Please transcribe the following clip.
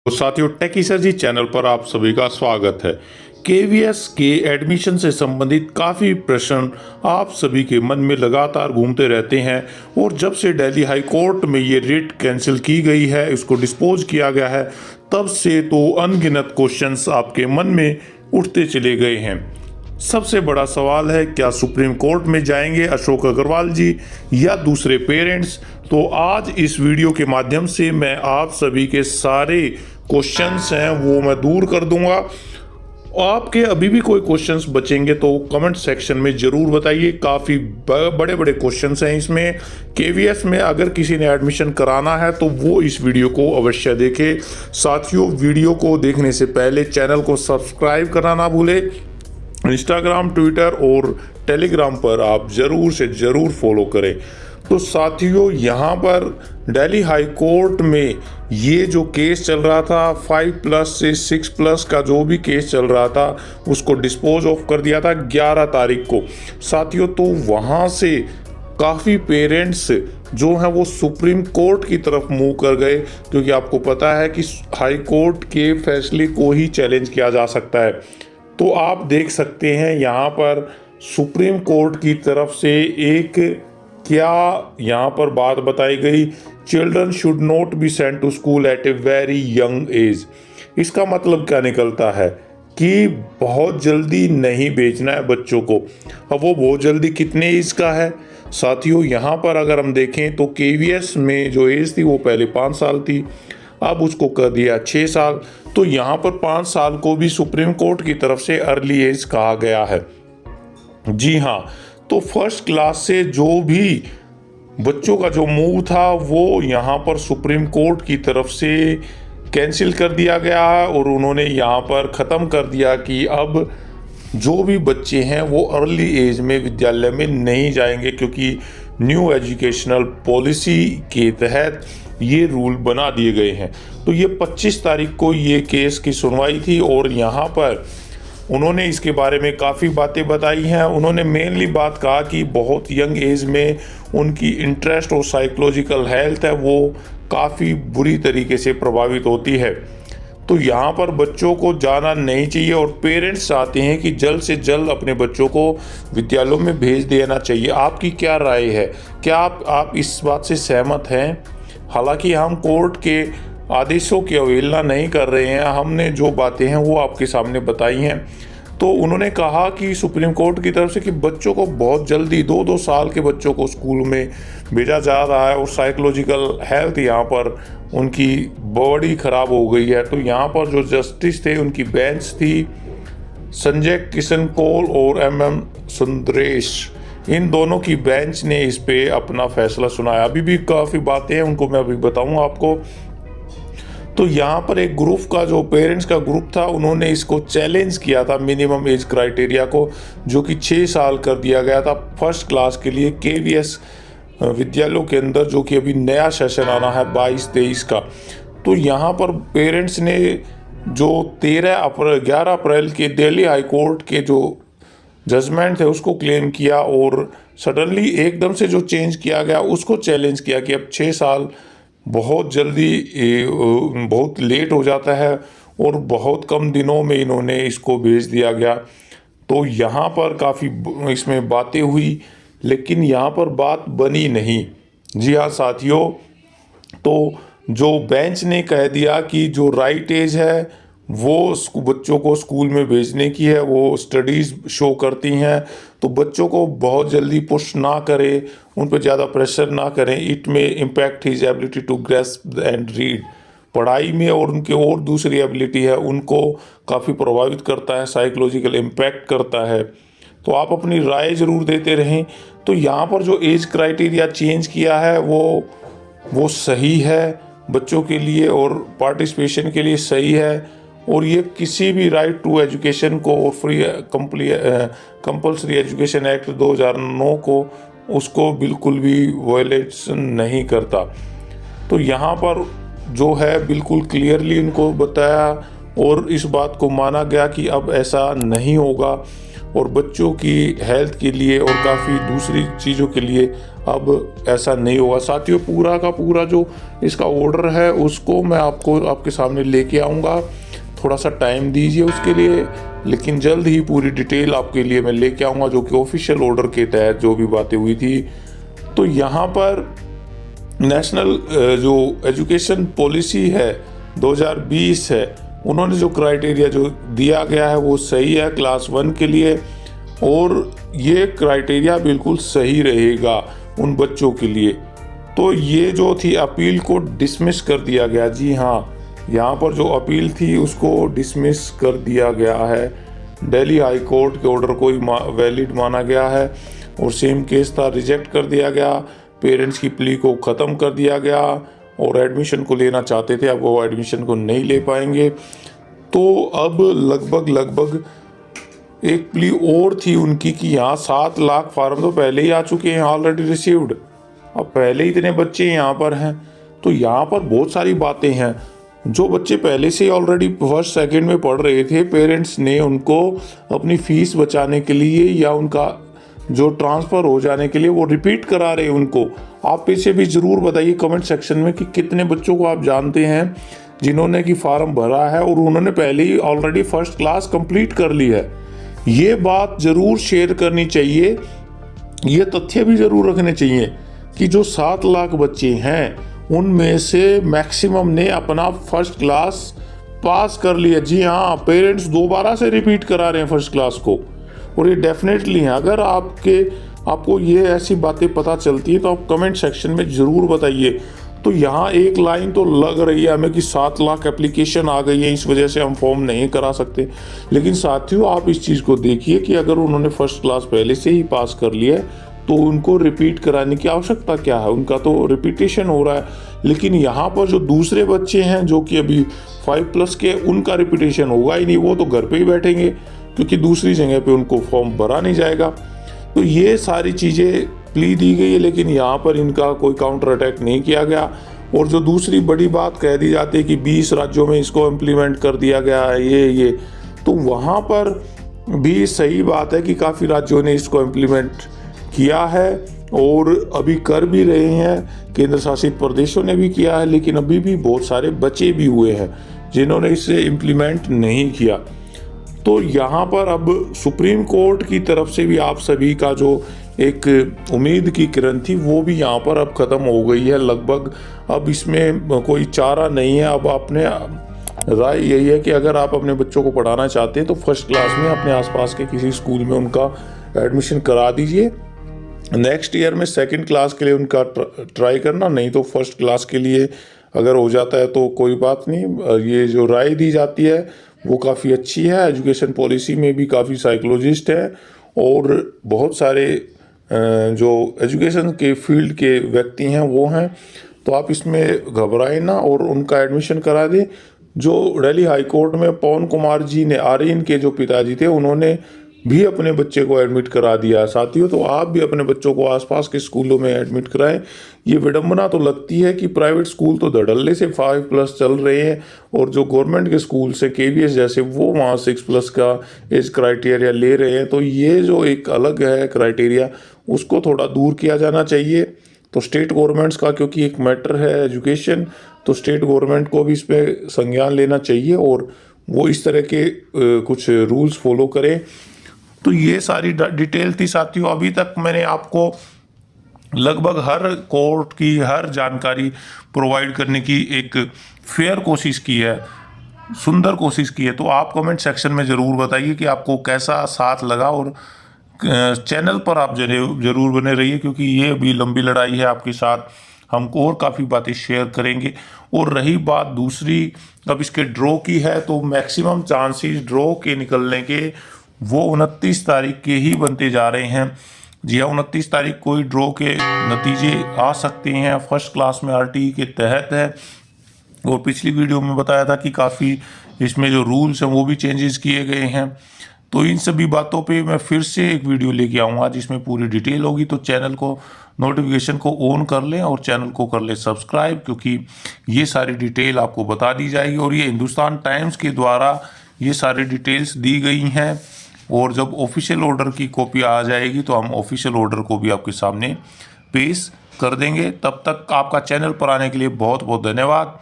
तो साथियों, टेकी सर जी चैनल पर आप सभी का स्वागत है। केवीएस के एडमिशन से संबंधित काफ़ी प्रश्न आप सभी के मन में लगातार घूमते रहते हैं और जब से दिल्ली हाई कोर्ट में ये रिट कैंसिल की गई है, इसको डिस्पोज किया गया है, तब से तो अनगिनत क्वेश्चंस आपके मन में उठते चले गए हैं। सबसे बड़ा सवाल है, क्या सुप्रीम कोर्ट में जाएंगे अशोक अग्रवाल जी या दूसरे पेरेंट्स? तो आज इस वीडियो के माध्यम से मैं आप सभी के सारे क्वेश्चंस हैं वो मैं दूर कर दूंगा। आपके अभी भी कोई क्वेश्चंस बचेंगे तो कमेंट सेक्शन में ज़रूर बताइए। काफ़ी बड़े बड़े क्वेश्चंस हैं इसमें। केवीएस में अगर किसी ने एडमिशन कराना है तो वो इस वीडियो को अवश्य देखे। साथियों, वीडियो को देखने से पहले चैनल को सब्सक्राइब करना ना भूले। इंस्टाग्राम, ट्विटर और टेलीग्राम पर आप ज़रूर से ज़रूर फॉलो करें। तो साथियों, यहाँ पर दिल्ली हाई कोर्ट में ये जो केस चल रहा था 5+ से 6+ का जो भी केस चल रहा था उसको डिस्पोज ऑफ कर दिया था 11 तारीख को। साथियों, तो वहाँ से काफ़ी पेरेंट्स जो हैं वो सुप्रीम कोर्ट की तरफ मूव कर गए, क्योंकि आपको पता है कि हाई कोर्ट के फैसले को ही चैलेंज किया जा सकता है। तो आप देख सकते हैं यहाँ पर सुप्रीम कोर्ट की तरफ से एक क्या यहाँ पर बात बताई गई, children should not be sent to school at a very young age. इसका मतलब क्या निकलता है कि बहुत जल्दी नहीं भेजना है बच्चों को। अब वो बहुत जल्दी कितने एज का है? साथियों, यहाँ पर अगर हम देखें तो केवीएस में जो एज थी वो पहले 5 साल थी, अब उसको कर दिया 6 साल। तो यहाँ पर 5 साल को भी सुप्रीम कोर्ट की तरफ से अर्ली एज कहा गया है। जी हाँ, तो फर्स्ट क्लास से जो भी बच्चों का जो मूव था वो यहाँ पर सुप्रीम कोर्ट की तरफ से कैंसिल कर दिया गया है और उन्होंने यहाँ पर ख़त्म कर दिया कि अब जो भी बच्चे हैं वो अर्ली एज में विद्यालय में नहीं जाएंगे, क्योंकि न्यू एजुकेशनल पॉलिसी के तहत ये रूल बना दिए गए हैं। तो ये 25 तारीख को ये केस की सुनवाई थी और यहाँ पर उन्होंने इसके बारे में काफ़ी बातें बताई हैं। उन्होंने मेनली बात कहा कि बहुत यंग एज में उनकी इंटरेस्ट और साइकोलॉजिकल हेल्थ है वो काफ़ी बुरी तरीके से प्रभावित होती है। तो यहाँ पर बच्चों को जाना नहीं चाहिए और पेरेंट्स चाहते हैं कि जल्द से जल्द अपने बच्चों को विद्यालयों में भेज देना चाहिए। आपकी क्या राय है? क्या आप इस बात से सहमत हैं? हालांकि हम कोर्ट के आदेशों की अवहेलना नहीं कर रहे हैं, हमने जो बातें हैं वो आपके सामने बताई हैं। तो उन्होंने कहा कि सुप्रीम कोर्ट की तरफ से कि बच्चों को बहुत जल्दी 2-2 साल के बच्चों को स्कूल में भेजा जा रहा है और साइकोलॉजिकल हेल्थ यहाँ पर उनकी बॉडी ख़राब हो गई है। तो यहाँ पर जो जस्टिस थे उनकी बेंच थी संजय किशन कौल और MM सुंदरेश, इन दोनों की बेंच ने इस पे अपना फैसला सुनाया। अभी भी काफ़ी बातें हैं, उनको मैं अभी बताऊंगा आपको। तो यहाँ पर एक ग्रुप का जो पेरेंट्स का ग्रुप था उन्होंने इसको चैलेंज किया था मिनिमम एज क्राइटेरिया को, जो कि 6 साल कर दिया गया था फर्स्ट क्लास के लिए केवीएस विद्यालयों के अंदर, जो कि अभी नया सेशन आना है 22-23 का। तो यहाँ पर पेरेंट्स ने जो 11 अप्रैल के दिल्ली हाई कोर्ट के जो जजमेंट थे उसको क्लेम किया और सडनली एकदम से जो चेंज किया गया उसको चैलेंज किया कि अब 6 साल बहुत जल्दी बहुत लेट हो जाता है और बहुत कम दिनों में इन्होंने इसको भेज दिया गया। तो यहाँ पर काफ़ी इसमें बातें हुई, लेकिन यहाँ पर बात बनी नहीं। जी हाँ साथियों, तो जो बेंच ने कह दिया कि जो राइट एज है वो बच्चों को स्कूल में भेजने की है, वो स्टडीज़ शो करती हैं, तो बच्चों को बहुत जल्दी पुश ना करें, उन पर ज़्यादा प्रेशर ना करें। It may impact his ability to grasp and read, पढ़ाई में और उनके और दूसरी एबिलिटी है उनको काफ़ी प्रभावित करता है, साइकोलॉजिकल इम्पैक्ट करता है। तो आप अपनी राय ज़रूर देते रहें। तो यहाँ पर जो एज क्राइटेरिया चेंज किया है वो सही है बच्चों के लिए और पार्टिसिपेशन के लिए सही है, और ये किसी भी राइट टू एजुकेशन को और फ्री कंपल्सरी एजुकेशन एक्ट 2009 को उसको बिल्कुल भी वायलेशन नहीं करता। तो यहाँ पर जो है बिल्कुल क्लियरली इनको बताया और इस बात को माना गया कि अब ऐसा नहीं होगा और बच्चों की हेल्थ के लिए और काफ़ी दूसरी चीज़ों के लिए अब ऐसा नहीं होगा। साथियों, पूरा का पूरा जो इसका ऑर्डर है उसको मैं आपके सामने लेके आऊँगा। थोड़ा सा टाइम दीजिए उसके लिए, लेकिन जल्द ही पूरी डिटेल आपके लिए मैं लेके आऊँगा, जो कि ऑफिशियल ऑर्डर के तहत जो भी बातें हुई थी। तो यहाँ पर नेशनल जो एजुकेशन पॉलिसी है 2020 है, उन्होंने जो क्राइटेरिया जो दिया गया है वो सही है क्लास 1 के लिए, और ये क्राइटेरिया बिल्कुल सही रहेगा उन बच्चों के लिए। तो ये जो थी अपील को डिसमिस कर दिया गया। जी हाँ, यहाँ पर जो अपील थी उसको डिसमिस कर दिया गया है। दिल्ली हाई कोर्ट के ऑर्डर को ही वैलिड माना गया है, और सेम केस था, रिजेक्ट कर दिया गया। पेरेंट्स की प्ली को ख़त्म कर दिया गया, और एडमिशन को लेना चाहते थे, अब वो एडमिशन को नहीं ले पाएंगे। तो अब लगभग एक प्ली और थी उनकी कि यहाँ 7 लाख फार्म तो पहले ही आ चुके हैं, ऑलरेडी रिसीव्ड। अब पहले ही इतने बच्चे यहाँ पर हैं, तो यहाँ पर बहुत सारी बातें हैं। जो बच्चे पहले से ही ऑलरेडी फर्स्ट सेकंड में पढ़ रहे थे, पेरेंट्स ने उनको अपनी फीस बचाने के लिए या उनका जो ट्रांसफ़र हो जाने के लिए वो रिपीट करा रहे हैं उनको। आप इसे भी ज़रूर बताइए कमेंट सेक्शन में कि कितने बच्चों को आप जानते हैं जिन्होंने कि फार्म भरा है और उन्होंने पहले ही ऑलरेडी फर्स्ट क्लास कंप्लीट कर ली है। ये बात ज़रूर शेयर करनी चाहिए, ये तथ्य भी ज़रूर रखने चाहिए कि जो 7 लाख बच्चे हैं उनमें से मैक्सिमम ने अपना फर्स्ट क्लास पास कर लिया। जी हाँ, पेरेंट्स दोबारा से रिपीट करा रहे हैं फर्स्ट क्लास को, और ये डेफिनेटली है। अगर आपको ये ऐसी बातें पता चलती है तो आप कमेंट सेक्शन में ज़रूर बताइए। तो यहाँ एक लाइन तो लग रही है हमें कि 7 लाख एप्लीकेशन आ गई है, इस वजह से हम फॉर्म नहीं करा सकते। लेकिन साथियों, आप इस चीज़ को देखिए कि अगर उन्होंने फर्स्ट क्लास पहले से ही पास कर लिया है तो उनको रिपीट कराने की आवश्यकता क्या है, उनका तो रिपीटेशन हो रहा है। लेकिन यहाँ पर जो दूसरे बच्चे हैं जो कि अभी 5+ के, उनका रिपीटेशन होगा ही नहीं, वो तो घर पे ही बैठेंगे क्योंकि दूसरी जगह पे उनको फॉर्म भरा नहीं जाएगा। तो ये सारी चीज़ें प्ली दी गई है, लेकिन यहाँ पर इनका कोई काउंटर अटैक नहीं किया गया। और जो दूसरी बड़ी बात कह दी जाती है कि 20 राज्यों में इसको इम्प्लीमेंट कर दिया गया है, ये तो वहाँ पर भी सही बात है कि काफ़ी राज्यों ने इसको इम्प्लीमेंट किया है और अभी कर भी रहे हैं, केंद्र शासित प्रदेशों ने भी किया है। लेकिन अभी भी बहुत सारे बचे भी हुए हैं जिन्होंने इसे इम्प्लीमेंट नहीं किया। तो यहाँ पर अब सुप्रीम कोर्ट की तरफ से भी आप सभी का जो एक उम्मीद की किरण थी वो भी यहाँ पर अब ख़त्म हो गई है लगभग। अब इसमें कोई चारा नहीं है। अब आपने राय यही है कि अगर आप अपने बच्चों को पढ़ाना चाहते हैं तो फर्स्ट क्लास में अपने आसपास के किसी स्कूल में उनका एडमिशन करा दीजिए। नेक्स्ट ईयर में सेकंड क्लास के लिए उनका ट्राई करना, नहीं तो फर्स्ट क्लास के लिए अगर हो जाता है तो कोई बात नहीं। ये जो राय दी जाती है वो काफ़ी अच्छी है। एजुकेशन पॉलिसी में भी काफ़ी साइकोलॉजिस्ट है और बहुत सारे जो एजुकेशन के फील्ड के व्यक्ति हैं वो हैं। तो आप इसमें घबराएं ना और उनका एडमिशन करा दें। जो दिल्ली हाई कोर्ट में पवन कुमार जी ने, आर्यन के जो पिताजी थे, उन्होंने भी अपने बच्चे को एडमिट करा दिया। साथियों, तो आप भी अपने बच्चों को आसपास के स्कूलों में एडमिट कराएं। ये विडंबना तो लगती है कि प्राइवेट स्कूल तो धड़ल्ले से 5+ चल रहे हैं और जो गवर्नमेंट के स्कूल से KVS जैसे वो वहाँ 6+ का एज क्राइटेरिया ले रहे हैं। तो ये जो एक अलग है क्राइटेरिया, उसको थोड़ा दूर किया जाना चाहिए। तो स्टेट गवर्नमेंट्स का, क्योंकि एक मैटर है एजुकेशन, तो स्टेट गवर्नमेंट को भी इस पर संज्ञान लेना चाहिए और वो इस तरह के कुछ रूल्स फॉलो करें। तो ये सारी डिटेल थी साथियों। अभी तक मैंने आपको लगभग हर कोर्ट की हर जानकारी प्रोवाइड करने की एक फेयर कोशिश की है, सुंदर कोशिश की है। तो आप कमेंट सेक्शन में ज़रूर बताइए कि आपको कैसा साथ लगा, और चैनल पर आप ज़रूर बने रहिए क्योंकि ये भी लंबी लड़ाई है आपके साथ। हम और काफ़ी बातें शेयर करेंगे। और रही बात दूसरी अब इसके ड्रॉ की है, तो मैक्सिमम चांसेस ड्रॉ के निकलने के वो 29 तारीख के ही बनते जा रहे हैं। जी हाँ, 29 तारीख को ही ड्रॉ के नतीजे आ सकते हैं। फर्स्ट क्लास में RTE के तहत है। और पिछली वीडियो में बताया था कि काफ़ी इसमें जो रूल्स हैं वो भी चेंजेस किए गए हैं। तो इन सभी बातों पे मैं फिर से एक वीडियो लेके आऊँगा जिसमें पूरी डिटेल होगी। तो चैनल को नोटिफिकेशन को ऑन कर लें और चैनल को कर लें सब्सक्राइब, क्योंकि ये सारी डिटेल आपको बता दी जाएगी। और ये हिंदुस्तान टाइम्स के द्वारा ये सारी डिटेल्स दी गई हैं। और जब ऑफिशियल ऑर्डर की कॉपी आ जाएगी तो हम ऑफिशियल ऑर्डर को भी आपके सामने पेश कर देंगे। तब तक आपका चैनल पर आने के लिए बहुत बहुत धन्यवाद।